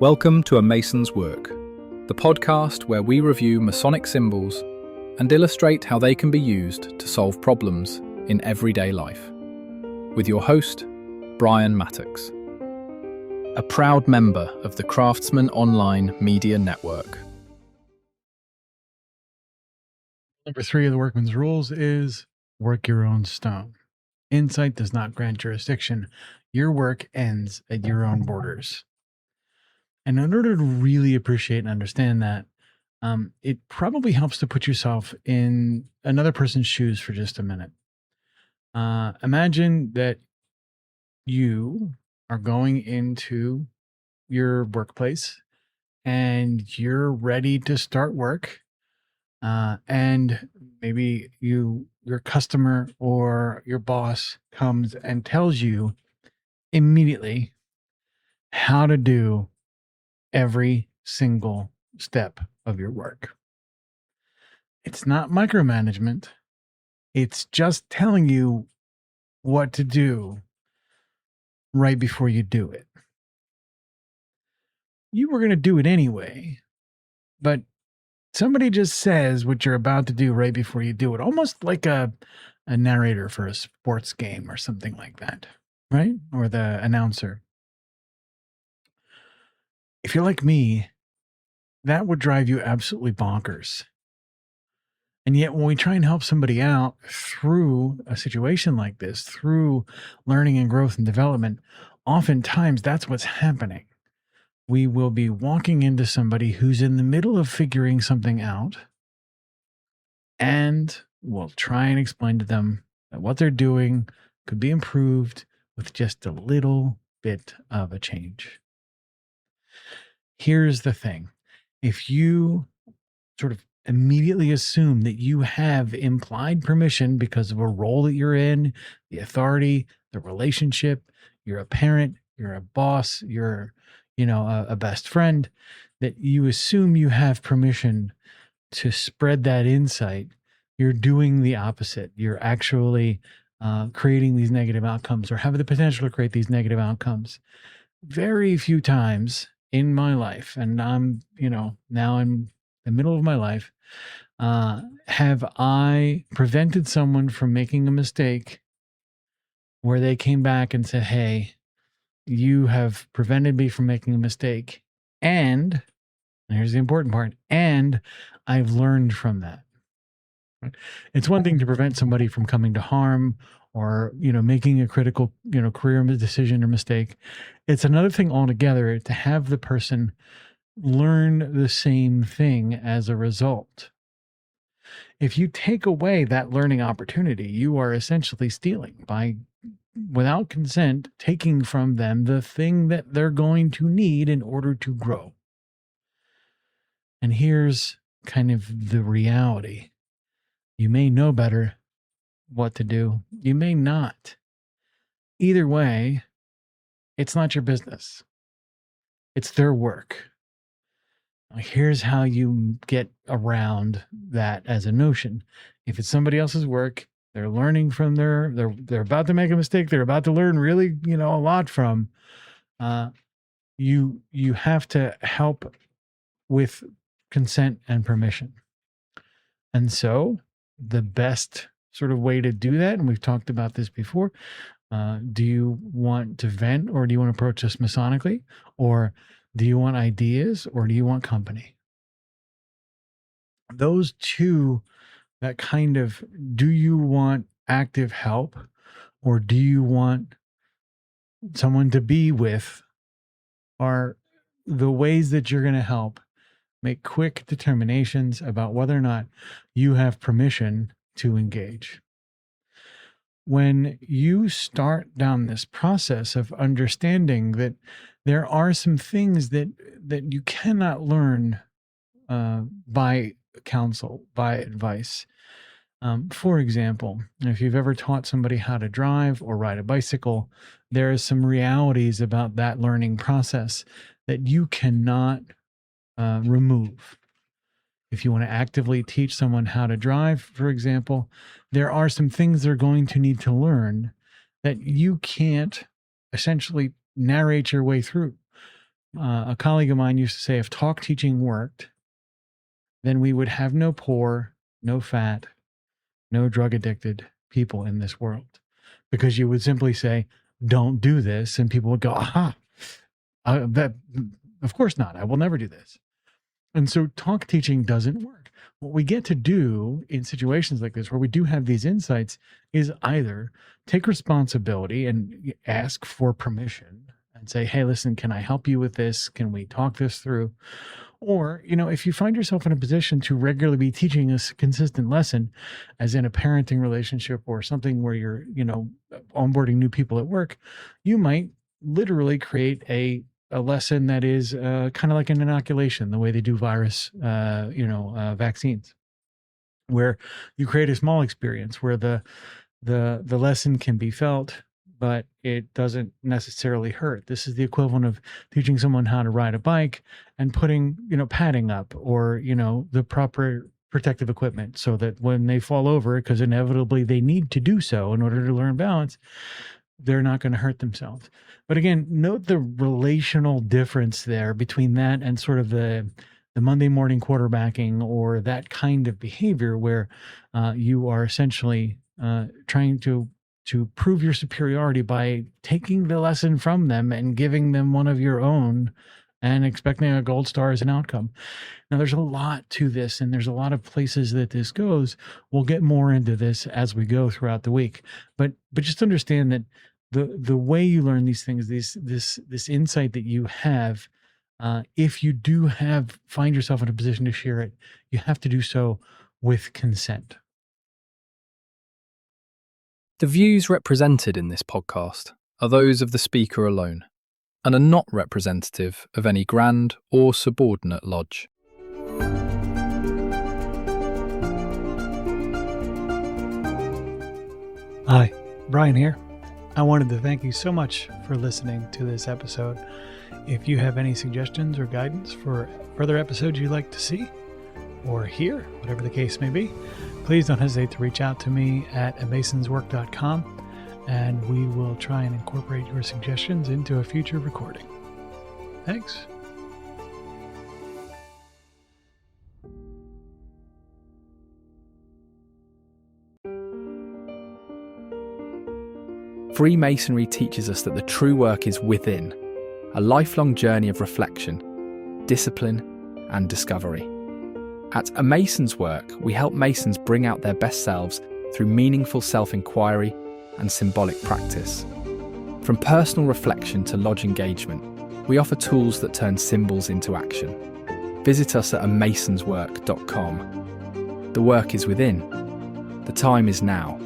Welcome to A Mason's Work, the podcast where we review Masonic symbols and illustrate how they can be used to solve problems in everyday life. With your host, Brian Mattox, a proud member of the Craftsman Online Media Network. Number 3 of the Workman's Rules is work your own stone. Insight does not grant jurisdiction. Your work ends at your own borders. And in order to really appreciate and understand that, it probably helps to put yourself in another person's shoes for just a minute. Imagine that you are going into your workplace and you're ready to start work. And maybe your customer or your boss comes and tells you immediately how to do every single step of your work. It's not micromanagement. It's just telling you what to do right before you do it. You were going to do it anyway, but somebody just says what you're about to do right before you do it, almost like a narrator for a sports game or something like that, right? Or the announcer. If you're like me, that would drive you absolutely bonkers. And yet when we try and help somebody out through a situation like this, through learning and growth and development, oftentimes that's what's happening. We will be walking into somebody who's in the middle of figuring something out, and we'll try and explain to them that what they're doing could be improved with just a little bit of a change. Here's the thing. If you sort of immediately assume that you have implied permission because of a role that you're in, the authority, the relationship, you're a parent, you're a boss, you're a best friend, that you assume you have permission to spread that insight, you're doing the opposite. You're actually creating these negative outcomes, or have the potential to create these negative outcomes. Very few times in my life, and I'm, now I'm in the middle of my life, have I prevented someone from making a mistake where they came back and said, hey, you have prevented me from making a mistake. And here's the important part, and I've learned from that. It's one thing to prevent somebody from coming to harm or, making a critical, career decision or mistake. It's another thing altogether to have the person learn the same thing as a result. If you take away that learning opportunity, you are essentially stealing by, without consent, taking from them the thing that they're going to need in order to grow. And here's kind of the reality. You may know better what to do. You may not. Either way, it's not your business. It's their work. Here's how you get around that as a notion. If it's somebody else's work, they're learning from they're about to make a mistake, they're about to learn really, a lot from, you have to help with consent and permission. And so the best sort of way to do that, and we've talked about this before, do you want to vent, or do you want to approach this masonically? Or do you want ideas, or do you want company? Those two, that kind of, do you want active help, or do you want someone to be with, are the ways that you're going to help make quick determinations about whether or not you have permission to engage. When you start down this process of understanding that there are some things that you cannot learn by counsel, by advice. For example, if you've ever taught somebody how to drive or ride a bicycle, there are some realities about that learning process that you cannot remove. If you want to actively teach someone how to drive, for example, there are some things they're going to need to learn that you can't essentially narrate your way through. A colleague of mine used to say, if talk teaching worked, then we would have no poor, no fat, no drug addicted people in this world, because you would simply say, don't do this. And people would go, aha, of course not. I will never do this. And so talk teaching doesn't work. What we get to do in situations like this, where we do have these insights, is either take responsibility and ask for permission and say, hey, listen, can I help you with this? Can we talk this through? Or, if you find yourself in a position to regularly be teaching a consistent lesson, as in a parenting relationship or something where you're, onboarding new people at work, you might literally create a lesson that is kind of like an inoculation, the way they do virus, vaccines, where you create a small experience where the lesson can be felt, but it doesn't necessarily hurt. This is the equivalent of teaching someone how to ride a bike and putting, padding up, or, the proper protective equipment, so that when they fall over, because inevitably they need to do so in order to learn balance, they're not going to hurt themselves. But again, note the relational difference there between that and sort of the Monday morning quarterbacking, or that kind of behavior where you are essentially trying to prove your superiority by taking the lesson from them and giving them one of your own and expecting a gold star as an outcome. Now, there's a lot to this, and there's a lot of places that this goes. We'll get more into this as we go throughout the week, but just understand that the way you learn these things, this insight that you have, if you do find yourself in a position to share it, you have to do so with consent. The views represented in this podcast are those of the speaker alone, and are not representative of any grand or subordinate lodge. Hi, Brian here. I wanted to thank you so much for listening to this episode. If you have any suggestions or guidance for further episodes you'd like to see or hear, whatever the case may be, please don't hesitate to reach out to me at masonswork.com, and we will try and incorporate your suggestions into a future recording. Thanks. Freemasonry teaches us that the true work is within, a lifelong journey of reflection, discipline, and discovery. At A Mason's Work, we help Masons bring out their best selves through meaningful self-inquiry and symbolic practice. From personal reflection to lodge engagement, we offer tools that turn symbols into action. Visit us at amasonswork.com. The work is within. The time is now.